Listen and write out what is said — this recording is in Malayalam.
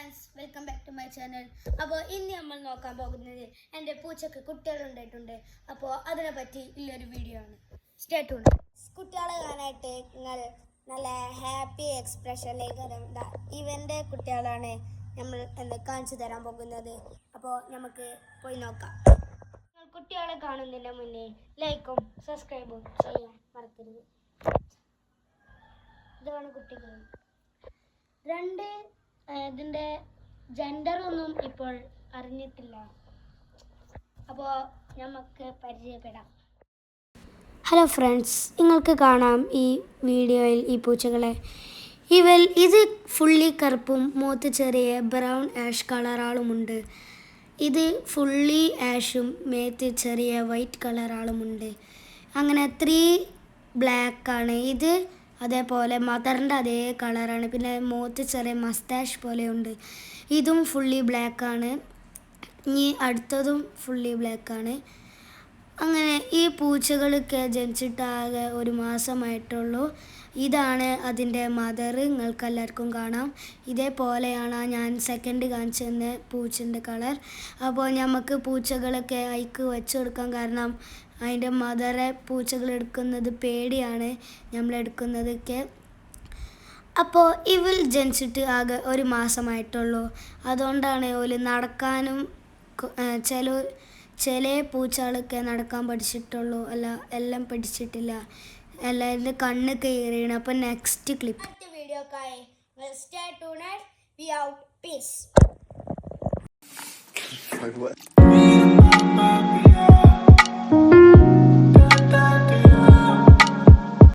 Friends, welcome back to my channel. അപ്പോൾ ഇന്ന് നമ്മൾ നോക്കാൻ പോകുന്നത് എൻ്റെ പൂച്ചക്ക് കുട്ടികളുണ്ടായിട്ടുണ്ട്. അപ്പോൾ അതിനെ പറ്റി ഉള്ളൊരു വീഡിയോ ആണ്. Stay tuned. കുട്ടികളെ കാണാനായിട്ട് നിങ്ങൾ നല്ല ഹാപ്പി എക്സ്പ്രഷനിലേക്ക് ഇവൻ്റെ കുട്ടികളാണ് നമ്മൾ കാണിച്ചു തരാൻ പോകുന്നത്. അപ്പോൾ നമുക്ക് പോയി നോക്കാം. നിങ്ങൾ കുട്ടികളെ കാണുന്നതിന് മുന്നേ ലൈക്കും സബ്സ്ക്രൈബും ചെയ്യാൻ മറക്കരുത്. ഇതാണ് കുട്ടികൾ. ഇതിൻ്റെ ജെൻഡറൊന്നും ഇപ്പോൾ അറിഞ്ഞിട്ടില്ല. അപ്പോൾ നമുക്ക് പരിചയപ്പെടാം. ഹലോ ഫ്രണ്ട്സ്, നിങ്ങൾക്ക് കാണാം ഈ വീഡിയോയിൽ ഈ പൂച്ചകളെ. ഇത് ഫുള്ളി കറുപ്പും മുഖത്ത് ചെറിയ ബ്രൗൺ ആഷ് കളറാളുമുണ്ട്. ഇത് ഫുള്ളി ആഷും മേത്ത് ചെറിയ വൈറ്റ് കളറാളുമുണ്ട്. അങ്ങനെ 3 ബ്ലാക്കാണ്. ഇത് അതേപോലെ മദറിൻ്റെ അതേ കളറാണ്. പിന്നെ മുഖത്ത് ചെറിയ മസ്താഷ് പോലെയുണ്ട്. ഇതും ഫുള്ളി ബ്ലാക്കാണ്. ഇനി അടുത്തതും ഫുള്ളി ബ്ലാക്കാണ്. അങ്ങനെ ഈ പൂച്ചകളൊക്കെ ജനിച്ചിട്ടാകെ 1 മാസമായിട്ടുള്ളൂ. ഇതാണ് അതിൻ്റെ മദർ. നിങ്ങൾക്ക് എല്ലാവർക്കും കാണാം. ഇതേപോലെയാണ് ഞാൻ സെക്കൻഡ് കാണിച്ചെന്ന പൂച്ചൻ്റെ കളർ. അപ്പോൾ നമുക്ക് പൂച്ചകളൊക്കെ അതിക്ക് വെച്ച് കൊടുക്കാം. കാരണം അതിൻ്റെ മദറെ പൂച്ചകൾ എടുക്കുന്നത് പേടിയാണ് നമ്മളെടുക്കുന്നതൊക്കെ. അപ്പോൾ ഇവൾ ജനിച്ചിട്ട് ആകെ 1 മാസമായിട്ടുള്ളൂ. അതുകൊണ്ടാണ് ഓല് നടക്കാനും ചില പൂച്ചകളൊക്കെ നടക്കാൻ പഠിച്ചിട്ടുള്ളൂ, എല്ലാം പഠിച്ചിട്ടില്ല. എല്ലാവരുടെ കണ്ണ് കയറിയാണ്. അപ്പോൾ നെക്സ്റ്റ് ക്ലിപ്പ് വീഡിയോക്കായി stay tuned. We out. Piece.